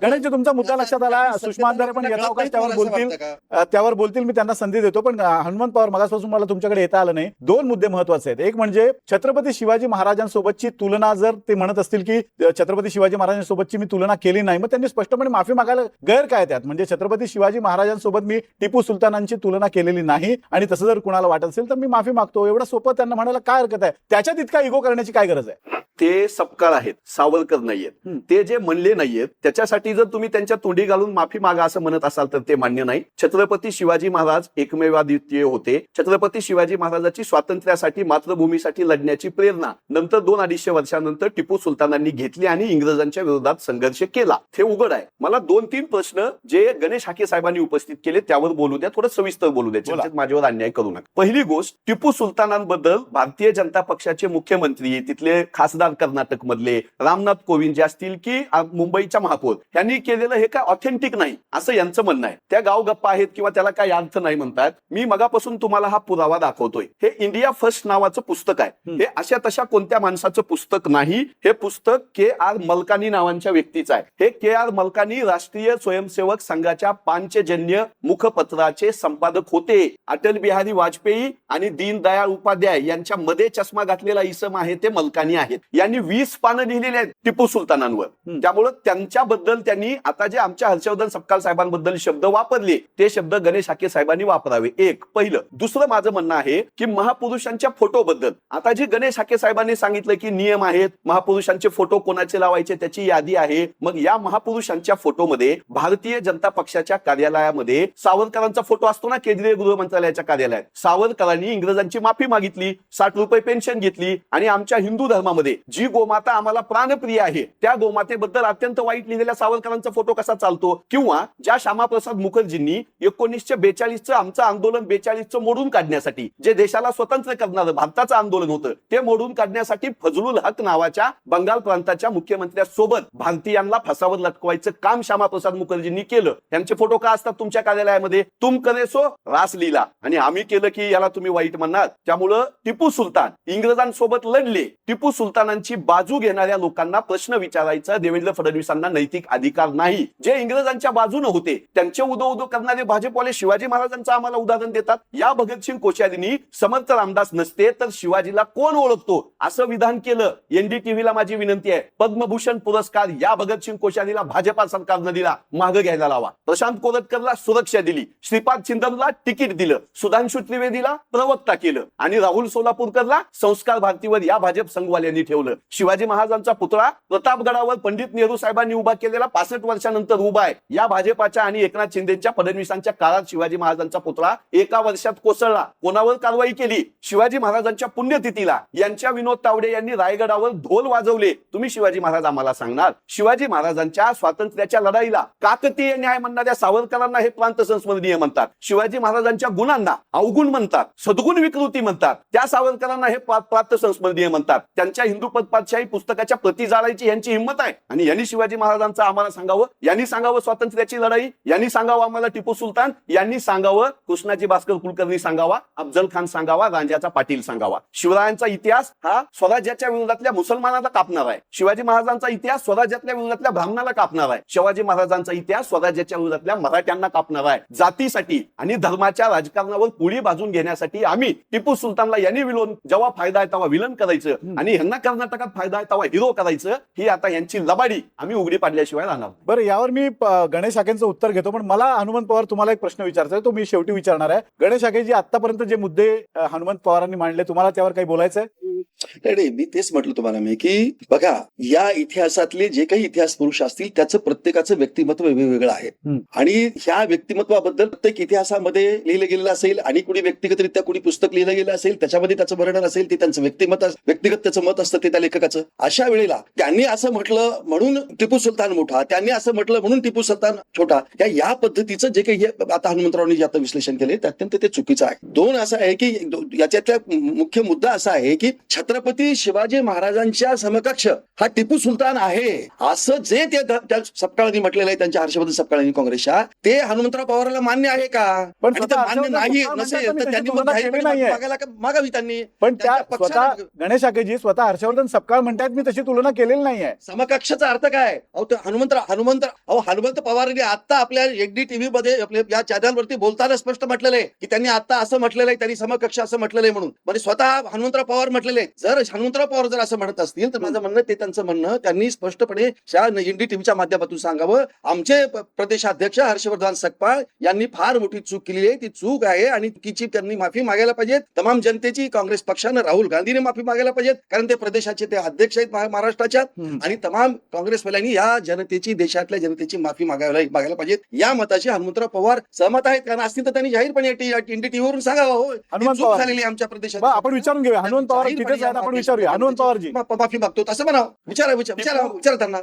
गणेशजी तुमचा मुद्दा लक्षात आला. सुषमा अंधारे पण यथावकाश त्यावर बोलतील, मी त्यांना संधी देतो. पण हनुमंत पवार मगाचपासून मला तुमच्याकडे येता आलं नाही. दोन मुद्दे महत्वाचे आहेत. एक म्हणजे छत्रपती शिवाजी महाराजांसोबतची तुलना, जर ते म्हणत असतील की छत्रपती शिवाजी महाराजांसोबतची मी तुलना केली नाही, मग त्यांनी स्पष्टपणे माफी मागायला गैर काय त्यात? म्हणजे छत्रपती शिवाजी महाराजांसोबत मी टिपू सुलतानांची तुलना केलेली नाही आणि तसं जर कुणाला वाटत असेल तर मी माफी मागतो, एवढं सोपं त्यांना म्हणायला काय हरकत आहे? त्याच्यात इतका इगो करण्याची काय गरज आहे? ते सपकाळ आहेत, सावरकर नाहीयेत. ते जे म्हणले नाहीयेत त्याच्यासाठी जर तुम्ही त्यांच्या तोंडी घालून माफी मागा असं म्हणत असाल तर ते मान्य नाही. छत्रपती शिवाजी महाराज एकमेवाद्वितीय होते. छत्रपती शिवाजी महाराजांची स्वातंत्र्यासाठी, मातृभूमीसाठी लढण्याची प्रेरणा नंतर 2-250 वर्षानंतर टिपू सुलतानांनी घेतली आणि इंग्रजांच्या विरोधात संघर्ष केला. हे उघड आहे. मला 2-3 प्रश्न जे गणेश हाके साहेबांनी उपस्थित केले त्यावर बोलू द्या, थोडं सविस्तर बोलू द्या, चर्चेत माझ्यावर अन्याय करू नका. पहिली गोष्ट, टिपू सुलतानांबद्दल भारतीय जनता पक्षाचे मुख्यमंत्री, तिथले खासदार कर्नाटक मधले रामनाथ कोविंद जे असतील की मुंबईच्या महापौर, यांनी केलेलं हे काय ऑथेंटिक नाही असं यांचं म्हणणं आहे. त्या गाव गप्पा आहेत किंवा त्याला काही अर्थ नाही म्हणतात. मी मगापासून तुम्हाला हा पुरावा दाखवतोय. हे इंडिया फर्स्ट नावाचं पुस्तक आहे. हे अशा तशा कोणत्या माणसाचं पुस्तक नाही. हे पुस्तक KR मलकानी नावांच्या व्यक्तीचं आहे. हे KR मलकानी राष्ट्रीय स्वयंसेवक संघाच्या पांचजन्य मुखपत्राचे संपादक होते. अटल बिहारी वाजपेयी आणि दीनदयाळ उपाध्याय यांच्या मध्ये चष्मा घातलेला इसम आहे ते मलकानी आहेत. यांनी 20 पानं लिहिलेली आहेत टिपू सुलतानांवर. त्यामुळे त्यांच्याबद्दल त्यांनी आता जे आमच्या हर्षवर्धन सपकाळ साहेबांबद्दल शब्द वापरले ते शब्द गणेश हाके साहेबांनी वापरावे. एक पहिलं. दुसरं माझं म्हणणं आहे की महापुरुषांच्या फोटो बद्दल आता जे गणेश हाके साहेबांनी सांगितलं की नियम आहेत, महापुरुषांचे फोटो कोणाचे लावायचे त्याची यादी आहे. मग या महापुरुषांच्या फोटोमध्ये भारतीय जनता पक्षाच्या कार्यालयामध्ये सावरकरांचा फोटो असतो ना, केंद्रीय गृह मंत्रालयाच्या कार्यालयात. सावरकरांनी इंग्रजांची माफी मागितली, 60 रुपये पेन्शन घेतली आणि आमच्या हिंदू धर्मामध्ये जी गोमाता आम्हाला प्राणप्रिय आहे त्या गोमातेबद्दल अत्यंत वाईट लिहिलेल्या सावरकरांचा फोटो कसा चालतो? किंवा ज्या श्यामाप्रसाद मुखर्जींनी 1942चं आमचं आंदोलन 42चं मोडून काढण्यासाठी, जे देशाला स्वतंत्र करणारं भारताचं आंदोलन होतं ते मोडून काढण्यासाठी फजलुल हक नावाच्या बंगाल प्रांताच्या मुख्यमंत्र्यासोबत भारतीयांना फासावर लटकवायचं काम श्यामाप्रसाद मुखर्जींनी केलं. त्यांचे फोटो का असतात तुमच्या कार्यालयामध्ये? तुम करे सो रास लीला. आणि आम्ही केलं की याला तुम्ही वाईट म्हणणार. त्यामुळं टिपू सुलतान इंग्रजांसोबत लढले. टिपू सुलतानांची बाजू घेणाऱ्या लोकांना प्रश्न विचारायचा देवेंद्र फडणवीसांना नैतिक अधिकार नाही. जे इंग्रजांच्या बाजूने होते त्यांचे उदो करणारे भाजपवाले शिवाजी महाराजांचं आम्हाला उदाहरण देतात. या भगतसिंग कोश्यारींनी समर्थ रामदास नसते तर शिवाजीला कोण ओळखतो असं विधान केलं. NDTVला माझी विनंती आहे, पद्मभूषण पुरस्कार या भगतसिंग कोश्यारीला भाजपा सरकारनं दिला, मागे घ्यायला लावा. प्रशांत कोरटकरला सुरक्षा दिली, श्रीपाद छिंदमला तिकीट दिलं, सुधांशु त्रिवेदीला प्रवक्ता केलं आणि राहुल सोलापूरकरला संस्कार भारतीवर या भाजप संघवाल्यांनी ठेवलं. शिवाजी महाराजांचा पुतळा प्रतापगडावर पंडित नेहरू साहेबांनी उभा केलेला 65 वर्षानंतर उभा आहे. या भाजपाच्या आणि एकनाथ शिंदेच्या फडणवीसांच्या काळात शिवाजी महाराजांचा पुतळा 1 वर्षात कोसळला. कोणावर कारवाई केली? शिवाजी महाराजांच्या पुण्यतिथीला यांच्या विनोद तावडे यांनी रायगडावर ढोल वाजवले. तुम्ही शिवाजी महाराज आम्हाला सांगणार? शिवाजी महाराजांच्या स्वातंत्र्याच्या लढाईला काकतीय न्याय म्हणणाऱ्या सावरकरांना हे प्रांत संस्मरणीय म्हणतात. शिवाजी महाराजांच्या गुणांना अवगुण म्हणतात, सद्गुण विकृती म्हणतात. त्या सावरकरांना हे प्रांत संस्मरणीय म्हणतात. त्यांच्या हिंदू पदपातशाही पुस्तकाच्या प्रती जाळायची यांची हिंमत आहे. आणि यांनी शिवाजी महाराजांचं आम्हाला सांगावं, यांनी सांगावं स्वातंत्र्याची लढाई, यांनी सांगावं आम्हाला टिपू सुलतान, यांनी सांगावं कृष्णाजी भास्कर कुलकर्णी सांगावा, अफजल खान सांगावा, रांजाचा पाटील सांगावा. शिवरायांचा इतिहास हा स्वराज्याच्या विरोधातल्या मुसलमानाला कापणार आहे. शिवाजी महाराजांचा इतिहास स्वराज्यातल्या विरोधातल्या ब्राह्मणाला कापणार आहे. शिवाजी महाराजांचा इतिहास स्वराज्याच्या विरोधातल्या मराठ्यांना कापणार आहे. जातीसाठी आणि धर्माच्या राजकारणावर पुढी बाजून घेण्यासाठी आम्ही टिपू सुलतानला यांनी विलोन, जेव्हा फायदा आहे तेव्हा विलन करायचं आणि यांना कर्नाटकात फायदा आहे तेव्हा हिरो करायचं. ही आता यांची लबाडी आम्ही उघडी पाडल्याशिवाय राहणार. बरं, यावर मी गणेश हाकेंचं उत्तर घेतो, पण मला हनुमंत हनुमंत पवार तुम्हाला एक प्रश्न विचारायचा आहे, तो मी शेवटी विचारणार आहे. गणेश आखेजी, आतापर्यंत जे मुद्दे हनुमंत पवारांनी मांडले, तुम्हाला त्यावर काही बोलायचं आहे? नाही, मी तेच म्हटलं तुम्हाला की बघा, या इतिहासातले जे काही इतिहास पुरुष असतील त्याचं प्रत्येकाचं व्यक्तिमत्व वेगवेगळं आहे. आणि ह्या व्यक्तिमत्वाबद्दल प्रत्येक इतिहासामध्ये लिहिलं गेलेलं असेल आणि कुणी व्यक्तिगतरित्या कुणी पुस्तक लिहिलं गेलं असेल, त्याच्यामध्ये त्याचं वर्णन असेल, ते त्यांचं व्यक्तिगत त्याचं मत असतं, ते त्या लेखकाचं. अशा वेळेला त्यांनी असं म्हटलं म्हणून टिपू सुलतान मोठा, त्यांनी असं म्हटलं म्हणून टिपू सुलतान छोटा, या पद्धतीचं जे काही आता हनुमंतरावांनी जे आता विश्लेषण केले ते अत्यंत ते चुकीचं आहे. दोन असं आहे की याच्यातला मुख्य मुद्दा असा आहे की छत्रपती शिवाजी महाराजांच्या समकक्ष हा टिपू सुलतान आहे असं जे त्या सपकाळांनी म्हटलेलं आहे, त्यांच्या हर्षवर्धन सपकाळांनी काँग्रेसच्या, ते हनुमंतराव पवारांना मान्य आहे का? पण आणि ते मान्य नाही नसेल तर त्यांनी मग मागावी त्यांनी. पण त्या स्वतः गणेश आखेजी स्वतः हर्षवर्धन सपकाळ म्हणतात मी तशी तुलना केलेली नाहीये. समकक्षाचा अर्थ काय? हनुमंत पवारांनी आता आपल्या एडी टीव्ही मध्ये आपल्या या चॅनलवरती बोलताना स्पष्ट म्हटलेलं आहे की त्यांनी आता असं म्हटलेलं आहे, त्यांनी समकक्ष असं म्हटलेलं आहे म्हणून. म्हणजे स्वतः हनुमंतराव पवार म्हटलेले. जर हनुमंतराव पवार जर असं म्हणत असतील तर माझं म्हणणं, ते त्यांचं म्हणणं त्यांनी स्पष्टपणे एनडी टीव्हीच्या माध्यमातून सांगावं. आमचे प्रदेशाध्यक्ष हर्षवर्धन सकपाळ यांनी फार मोठी चूक केली आहे, ती चूक आहे आणि चुकीची त्यांनी माफी मागायला पाहिजेत. तमाम जनतेची, काँग्रेस पक्षानं, राहुल गांधीने माफी मागायला पाहिजेत, कारण ते प्रदेशाचे ते अध्यक्ष आहेत महाराष्ट्राच्या. आणि तमाम काँग्रेसवाल्यांनी या जनतेची, देशातल्या जनतेची माफी मागायला पाहिजेत. या मताशी हनुमंतराव पवार सहमत आहेत, कारण असतील तर त्यांनी जाहीरपणे एनडी टीव्हीवरून सांगावं चूक झालेली आमच्या प्रदेशात. आपण विचारून घेऊया हनुमंत पवार तिथेच आहेत, आपण विचारूया. हनुमंत पवारजी माफी मागतो असं म्हणावं. विचारा त्यांना.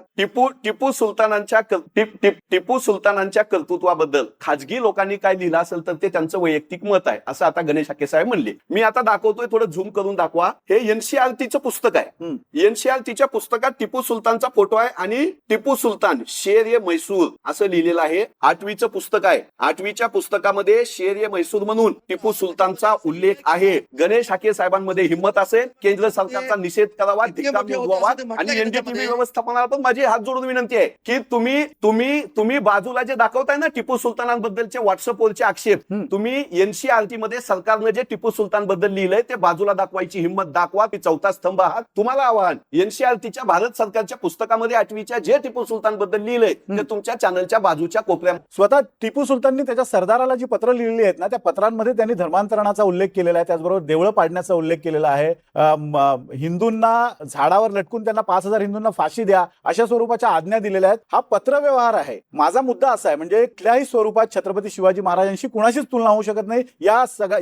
टिपू सुलतानांच्या कर्तृत्वाबद्दल खाजगी लोकांनी काय लिहिलं असेल तर ते त्यांचं वैयक्तिक मत आहे, असं आता गणेश आखे साहेब म्हणले. मी आता दाखवतोय, थोडं झूम करून दाखवा. हे एनसीआरटीचं पुस्तक आहे. एनसीआरटीच्या पुस्तकात टिपू सुलतानचा फोटो आहे आणि टिपू सुलतान शेर ए मैसूर असं लिहिलेलं आहे. 8वीचं पुस्तक आहे. 8वीच्या पुस्तकामध्ये शेर ए मैसूर म्हणून टिपू सुलतानचा उल्लेख आहे. गणेश आखे साहेबांमध्ये हिंमत असेल, केंद्र सरकारचा निषेध करावा, धिक्कार नोंदवावा. आणि एनडीटीव्ही व्यवस्थापनाला पण माझी हात जोडून विनंती आहे की तुम्ही बाजूला जे दाखवताय ना टिपू सुलतानांबद्दलचे व्हॉट्सअपवरचे आक्षेप, तुम्ही एनसीआरटी मध्ये सरकारनं जे टिपू सुलतान बद्दल लिहिलंय ते बाजूला दाखवायची हिंमत दाखवा. ती चौथा स्तंभ आहात. तुम्हाला आव्हान, एनसीआरटीच्या भारत सरकारच्या पुस्तकामध्ये 8वीच्या जे टिपू सुलतान बद्दल लिहिलंय ते तुमच्या चॅनलच्या बाजूच्या कोपऱ्यात. स्वतः टिपू सुलताननी त्याच्या सरदाराला जी पत्र लिहिली आहेत ना, त्या पत्रांमध्ये त्यांनी धर्मांतरणाचा उल्लेख केलेला आहे, त्याचबरोबर देवळं पाडण्याचा उल्लेख केलेला आहे. हिंदूंना झाडावर लटकून त्यांना 5000 हिंदूंना फाशी द्या अशा स्वरूपाच्या आज्ञा दिलेल्या आहेत. हा पत्रव्यवहार आहे. माझा मुद्दा असा आहे, म्हणजे कुठल्याही स्वरूपात छत्रपती शिवाजी महाराजांशी कुणाशीच तुलना होऊ शकत नाही,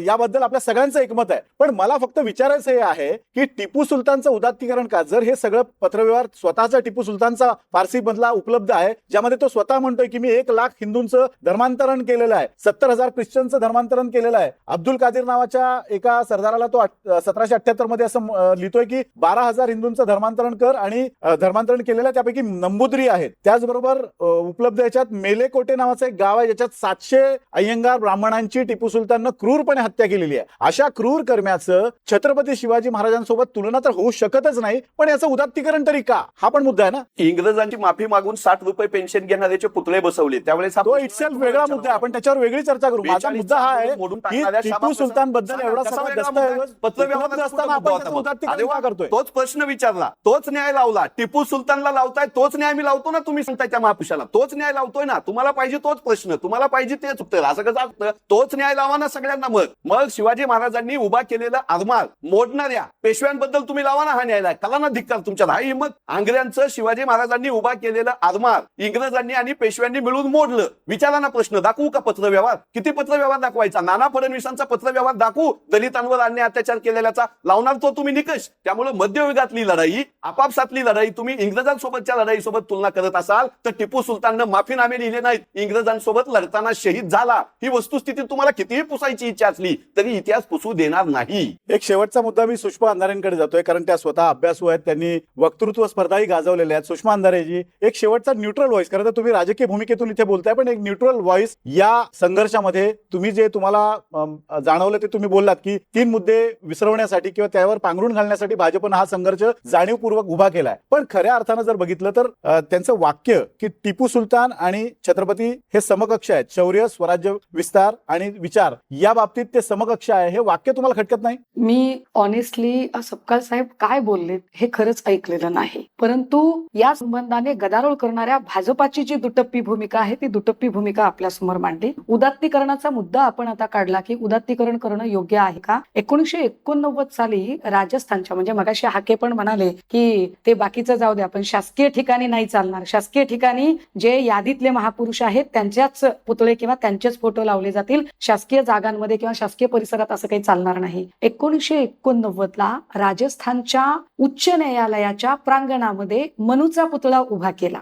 याबद्दल आपल्या सगळ्यांचं एकमत आहे. पण मला फक्त विचारायचं हे आहे की टिपू सुलतानचं उदात्तीकरण का? जर हे सगळं पत्रव्यवहार स्वतःचा टिपू सुलतानचा फारसी मधला उपलब्ध आहे, ज्यामध्ये तो स्वतः म्हणतोय की मी 1 लाख हिंदूंचं धर्मांतरण केलेलं आहे, 70,000 ख्रिश्चनचं धर्मांतरण केलेलं आहे. अब्दुल कादीर नावाच्या एका सरदाराला तो 1778 मध्ये असं लिहितोय की 12,000 हिंदूंचं धर्मांतरण कर, आणि धर्मांतरण केलेलं त्यापैकी नंबुद्री आहेत. त्याचबरोबर उपलब्ध याच्यात मेलेकोटे नावाचं एक गाव आहे, ज्याच्यात 700 अय्यंगार ब्राह्मणांची टिपू सुलताननं क्रूरपणे हत्या केलेली आहे. अशा क्रूर कर्म्याचं छत्रपती शिवाजी महाराजांसोबत तुलना तर होऊ शकतच नाही. पण याचं उदात्तीकरण तरी का? हा पण मुद्दा आहे ना. इंग्रजांची माफी मागून 60 रुपये पेन्शन घेणाऱ्याचे पुतळे बसवले, त्यावेळेस तो इटसेल्फ वेगळा मुद्दा आहे, आपण त्याच्यावर वेगळी चर्चा करू. माझा मुद्दा हा आहे की टिपू सुलतान बद्दल एवढा सगळा दस्तऐवज उपलब्ध असताना आपण त्याचं उदात्तीकरण का करतोय? तोच प्रश्न विचारला, तोच न्याय लावला. टिपू सुलतानला लावताय तोच न्याय मी लावतो ना. तुम्ही सांगताय त्या महापुरुषाला तोच न्याय लावतोय ना. तुम्हाला पाहिजे तोच प्रश्न, तुम्हाला पाहिजे तेच उत्तर. असं कसं असतं? तोच न्याय लावा ना सगळ्यांना. मग शिवाजी महाराजांनी उभा केलेलं आरमार मोडणाऱ्या पेशव्यांबद्दल तुम्ही लावा ना हा न्याय. कला ना धिक्कार तुमच्या. हा हिंमत. आंग्र्यांचं शिवाजी महाराजांनी उभा केलेलं आरमार इंग्रजांनी आणि पेशव्यांनी मिळून मोडलं. विचारा ना प्रश्न. दाखवू का पत्रव्यवहार? किती पत्रव्यवहार दाखवायचा? नाना फडणवीसांचा पत्रव्यवहार दाखवू? दलितांवर अन्याय अत्याचार केलेल्याचा लावणार तो तुम्ही निकष. त्यामुळे मध्ययुगातली लढाई, आपापसातली लढाई तुम्ही इंग्रजांसोबतच्या लढाईसोबत तुलना करत असाल तर टिपू सुलताननं माफीनामे लिहिले नाहीत. इंग्रजांसोबत लढताना शहीद झाला. ही वस्तुस्थिती तुम्हाला कितीही पुसायची इच्छा असली तरी इतिहास पुसू देणार नाही. एक शेवटचा मुद्दा, मी सुषमा अंधारेंकडे जातोय, कारण त्या स्वतः अभ्यासू आहेत, त्यांनी वक्तृत्व स्पर्धाही गाजवलेल्या आहेत. सुषमा अंधारेजी, एक शेवटचा न्यूट्रल व्हॉइस, खरं तर तुम्ही राजकीय भूमिकेतून इथे बोलताय, पण एक न्यूट्रल व्हॉइस या संघर्षामध्ये तुम्ही जे तुम्हाला जाणवलं ते तुम्ही बोललात की 3 मुद्दे विसरवण्यासाठी किंवा त्यावर पांघरून घालण्यासाठी भाजपनं हा संघर्ष जाणीवपूर्वक उभा केलाय. पण खऱ्या अर्थानं जर बघितलं तर त्यांचं वाक्य की टिपू सुलतान आणि छत्रपती हे समकक्ष आहेत, शौर्य, स्वराज्य विस्तार आणि विचार या बाबतीत ते समकक्ष आहे, हे वाक्य तुम्हाला खटकत नाही? मी ऑनेस्टली सपकाळ साहेब काय बोललेत हे खरंच ऐकलेलं नाही, परंतु या संबंधाने गदारोळ करणाऱ्या भाजपाची जी दुटप्पी भूमिका आहे ती दुटप्पी भूमिका आपल्या समोर मांडली. उदात्तीकरणाचा मुद्दा आपण आता काढला की उदात्तीकरण करणं योग्य आहे का? 1989 साली राजस्थानच्या, म्हणजे मगाशी हाके पण म्हणाले की ते बाकीचं जाऊ द्या, पण शासकीय ठिकाणी नाही चालणार. शासकीय ठिकाणी जे यादीतले महापुरुष आहेत त्यांच्याच पुतळे किंवा त्यांचेच फोटो लावले जातील, शासकीय जागांमध्ये किंवा शासकीय परिसरात असं काही चालणार नाही. 1989 ला राजस्थानच्या उच्च न्यायालयाच्या प्रांगणामध्ये मनूचा पुतळा उभा केला.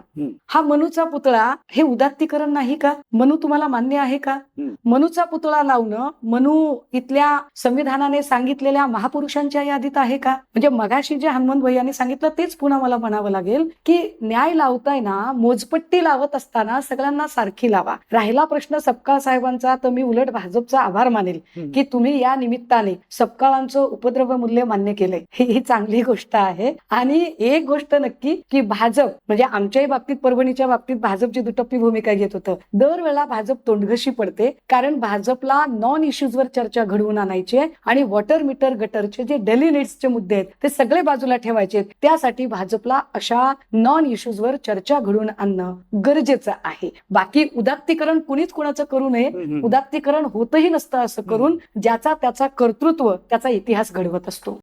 हा मनूचा पुतळा हे उदात्तीकरण नाही का? मनू तुम्हाला मान्य आहे का? मनूचा पुतळा लावणं मनू इथल्या संविधानाने सांगितलेल्या महापुरुषांच्या यादीत आहे का? म्हणजे मगाशी जे हनुमंत भैयांनी सांगितलं तेच पुन्हा मला म्हणावं लागेल की न्याय लावताय ना, मोजपट्टी लावत असताना सगळ्यांना सारखी लावा. राहिला प्रश्न सपकाळ साहेबांचा, तर मी उलट भाजपचा आभार मानेल की तुम्ही या निमित्ताने सपकाळांचं उपद्रव मूल्य मान्य केलंय. ही चांगली गोष्ट आहे. आणि एक गोष्ट नक्की की भाजप, म्हणजे आमच्याही बाबतीत, परभणीच्या बाबतीत भाजपची दुटप्पी भूमिका घेत होतं. दरवेळेला भाजप तोंडघशी पडते, कारण भाजपला नॉन इश्यूजवर चर्चा घडवून आणायची आहे आणि वॉटर मीटर गटरचे जे डेली नीड्सचे मुद्दे आहेत ते सगळे बाजूला ठेवायचे. त्यासाठी भाजपला अशा नॉन इश्यूजवर चर्चा घडवून आणणं गरजेचं आहे. बाकी उदात्तीकरण कुणीच कुणाचं करू नये. उदात्तीकरण होतही नसतं असं करून ज्याचा त्याचा कर्तृत्व, त्याचा इतिहास घडवत असतो.